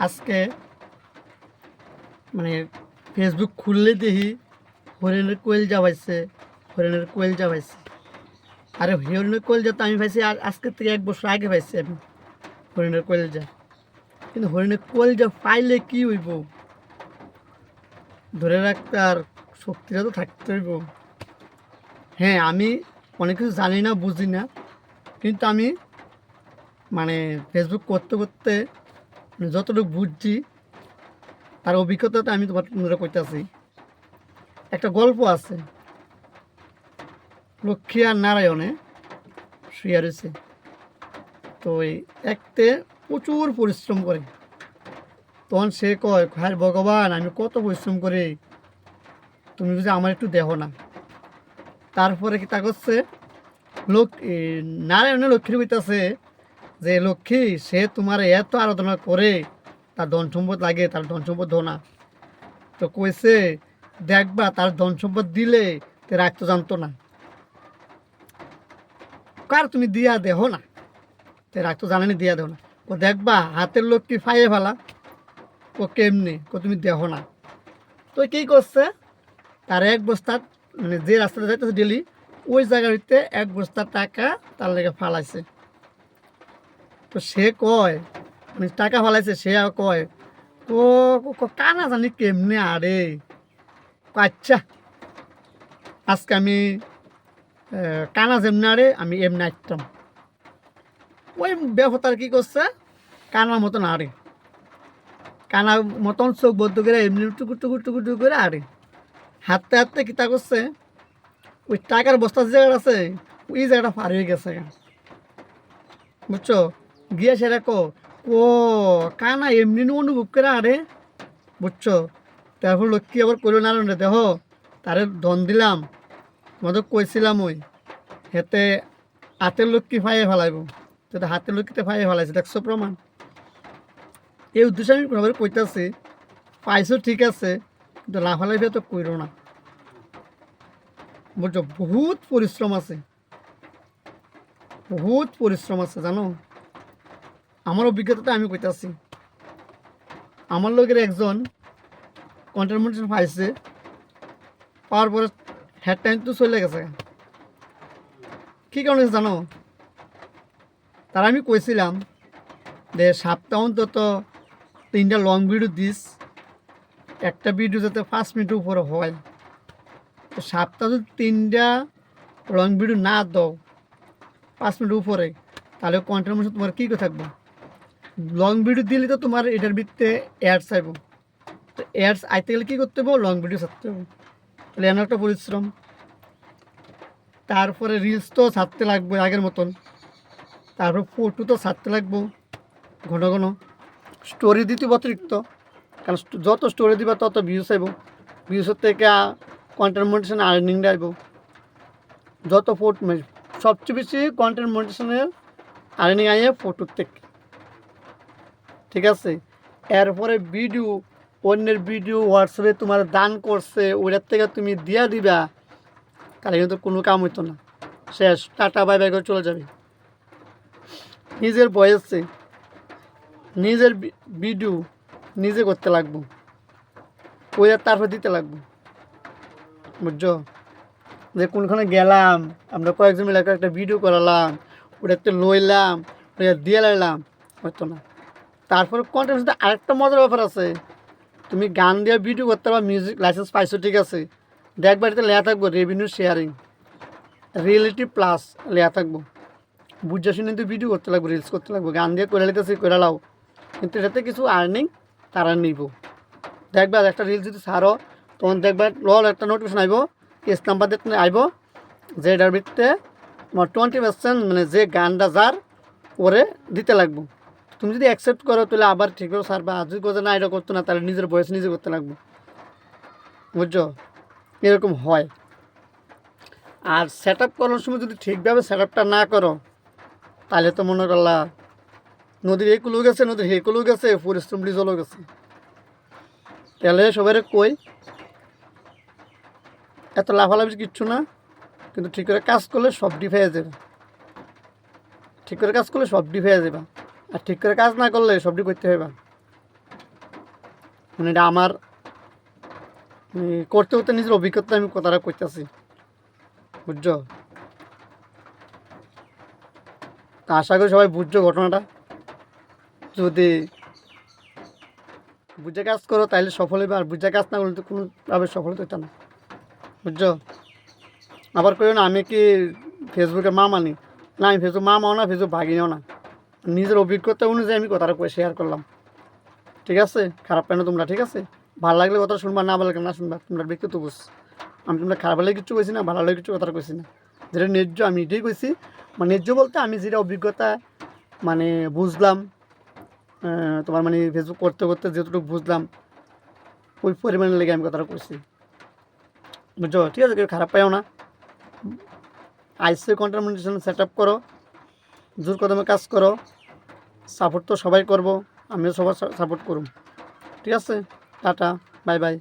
আজকে মানে ফেসবুক খুললে দেখি হরিণের কোয়েল যাবাইছে, হরিণের কোয়েল যাবাইছে। আরে হরিণের কোয়েল যা তো আমি পাইছি আর আজকের থেকে 1 বছর আগে পাইছি আমি হরিণের কোয়েল যা। কিন্তু হরিণের কোয়েল যা পাইলে কি হইব, ধরে রাখতে আর শক্তিটা তো থাকতে হইব। হ্যাঁ, আমি অনেক কিছু জানি না, বুঝি না, কিন্তু আমি মানে ফেসবুক করতে করতে যতটুকু বুঝছি তার অভিজ্ঞতাটা আমি তোমার কইতাছি। একটা গল্প আছে, লক্ষ্মী আর নারায়ণে শুয়ে রয়েছে। তো এই একতে প্রচুর পরিশ্রম করে। তখন সে কয়, হায় ভগবান, আমি কত পরিশ্রম করি, তুমি বুঝি আমার একটু দেহ না। তারপরে কি তা করছে, নারায়ণের লক্ষ্মীর কইতাছে যে লক্ষ্মী, সে তোমার এত আরাধনা করে, তার ধন সম্পদ লাগে, তার ধন সম্পদ ধো না। তো কইছে, দেখবা তার ধন সম্পদ দিলে তে রাখতে জানতো না, কার তুমি দিয়া দেহ না, তে রাখতে জানেনি, দিয়া দেহ না। ও দেখবা হাতের লক্ষ্মী ফাইয়ে ফেলা, ও কেমনি, তুমি দেহ না। তো কী করছে, তার 1 বস্তা মানে যে রাস্তাটা যাইতেছে ডেলি, ওই জায়গার হইতে 1 বস্তা টাকা তার লেগে ফালাইছে। তো সে কয়, মানে টাকা ফালাইছে, সে আর কয়, তো কানা জানি কেমনে আরে। আচ্ছা, আজকে আমি কানা যেমনি আরে আমি এমনি আটতাম। ওই ব্যবতার কি করছে, কানার মতন আরে, কানার মতন চোখ বদ্ধ করে এমনি টুকুর টুকুর টুকুর টুকুর করে আরে। হাঁটতে হাঁটতে কিতা করছে, ওই টাকার বস্তা যে জায়গাটা আছে ওই জায়গাটা পার হয়ে গেছে, বুঝছো। গিয়ে সেটা ও কানা এমনি অনুভব করে আরে, বুঝছো। তারপর লক্ষ্মী আবার করলো না রে, দেহ তারে ধন দিলাম, তোমাদের কইছিলাম ওই হেতে হাতের লক্ষ্মী ফাইয়ে ফেলাইব, তো হাতের লক্ষ্মীতে ফাইয়ে ফেলাইছে, দেখছো প্রমাণ। এই উদ্দেশ্যে আমি কোনোভাবে কইতাছি, পাইছো ঠিক আছে, কিন্তু লাফালাফি তো কইরো না, বুঝছো। বহুত পরিশ্রম আছে, বহুত পরিশ্রম আছে, জানো। আমার অভিজ্ঞতাটা আমি কইতাছি। আমার লোকের একজন কন্টেন্ট মনিটাইজেশন পাইছে, পাওয়ার পরে হেড টাইম তো চলে গেছে। কী কারণে জানো, তার আমি কইছিলাম যে সপ্তাহ অন্তত 3টা লং ভিডিও দিস, একটা ভিডিও যাতে 5 মিনিটের উপরে হয়। তো সপ্তাহ যদি 3টা লং ভিডিও না দাও 5 মিনিটের উপরে, তাহলে কন্টেন্ট মনিটাইজেশন তোমার কী করে থাকবো। লং ভিডিও দিলে তো তোমার এটার ভিত্তিতে অ্যাডস আইব, তো অ্যাডস আইতে গেলে কী করতে হবে, লং ভিডিও ছাড়তে হবে। তাহলে এমন একটা পরিশ্রম। তারপরে রিলস তো ছাড়তে লাগবে আগের মতন, তারপর ফটো তো ছাড়তে লাগবো ঘন ঘন, স্টোরি দিতে অতিরিক্ত, কারণ যত স্টোরি দিবা তত ভিউস আইব, ভিউসের থেকে কন্টেন্ট মনিটাইজেশন আর্নিংটা আইব। যত ফটো সবচেয়ে বেশি কন্টেন্ট মনিটাইজেশনের আর্নিং আইয়ে ফটোর থেকে, ঠিক আছে। এরপরে ভিডিও, অন্যের ভিডিও হোয়াটসঅ্যাপে তোমার দান করছে, ওইটার থেকে তুমি দিয়া দিবা, তাহলে কিন্তু কোনো কাম হইতো না, শেষ, টাটা বাই বাই করে চলে যাবে। নিজের বয়সে নিজের ভিডিও নিজে করতে লাগবো, ওই আর তারপর দিতে লাগবো, বুঝছো। যে কোনখানে গেলাম, আমরা কয়েকজন মিলে একটা ভিডিও করালাম, ওটাতে লইলাম, ওটা দিয়ে লাইলাম, হয়তো না। তারপর কন্টেন্ট সাথে আরেকটা মজার ব্যাপার আছে, তুমি গান দিয়ে ভিডিও করতে পারো, মিউজিক লাইসেন্স পাইছো ঠিক আছে, দেখবা এটাতে লেখা থাকবো রেভিনিউ শেয়ারিং, রিয়েলিটি প্লাস লেখা থাকবো। বুঝে শুনে কিন্তু ভিডিও করতে লাগবো, রিলস করতে লাগবো, গান দিয়ে করে লিতেছি করে লাও, কিন্তু এটাতে কিছু আর্নিং তারা নিব। দেখবা একটা রিলস যদি ছাড়ো, তখন দেখবা লল একটা নোটিফিকেশন আইব, কেস নাম্বার দিয়ে আইব, যে এটার ভিত্তিতে তোমার 20% মানে যে গানটা যার ওরে দিতে লাগবো। তুমি যদি অ্যাকসেপ্ট করো তাহলে আবার ঠিকও ছাড়বা, আর যদি কোথাও না এটা করতো না, তাহলে নিজের বয়স নিজে করতে লাগবো, বুঝছো। এরকম হয়। আর সেট আপ করার সময় যদি ঠিকভাবে সেট আপটা না করো, তাহলে তো মনে করলা নদীর এই কুলো গেছে, নদীর হে কুলো গেছে, পরিশ্রম ডিজলও গেছে। তাহলে সবাই কই, এত লাফালাফি কিচ্ছু না, কিন্তু ঠিক করে কাজ করলে সব ডিফাই যাবে, ঠিক করে কাজ করলে সব ডিফাই যাবে, আর ঠিক করে কাজ না করলে সবটি করতে হবে। মানে এটা আমার করতে করতে নিজের অভিজ্ঞতা আমি কথাটা করতেছি, বুঝছো? তা আশা করি সবাই বুঝছো ঘটনাটা। যদি বুঝে কাজ করো তাহলে সফল হবে, আর বুঝে কাজ না করলে তো কোনোভাবে সফল হতো না, বুঝছো? আবার কইও না আমি কি ফেসবুকে মা মানি, না আমি ফেসবুক মা মাও না, ফেসবুক ভাগিনিও না। নিজের অভিজ্ঞতা অনুযায়ী আমি কথাটা শেয়ার করলাম, ঠিক আছে? খারাপ পেন তোমরা, ঠিক আছে? ভালো লাগলে কথা শুনবা, না ভালো লাগলে না শুনবা, তোমরা ব্যক্তিগত বুঝ। আমি তোমরা খারাপ হলে কিছু কইছি না, ভালো হলে কিছু কথা কইছি না। যেটা ন্যায্য আমি এটাই কইছি। মানে ন্যায্য বলতে আমি যেটা অভিজ্ঞতা মানে বুঝলাম, তোমার মানে ফেসবুক করতে করতে যেটুকু বুঝলাম ওই পরিমাণের লেগে আমি কথাটা কইছি, বুঝছো? ঠিক আছে, কেউ খারাপ পাইও না। আইসি কন্টেন্ট মনিটাইজেশন সেট আপ করো, জোর কদমে কাজ করো, সাপোর্ট তো সবাই করবো, আমিও সবার সাপোর্ট করুম, ঠিক আছে? Tata, bye bye.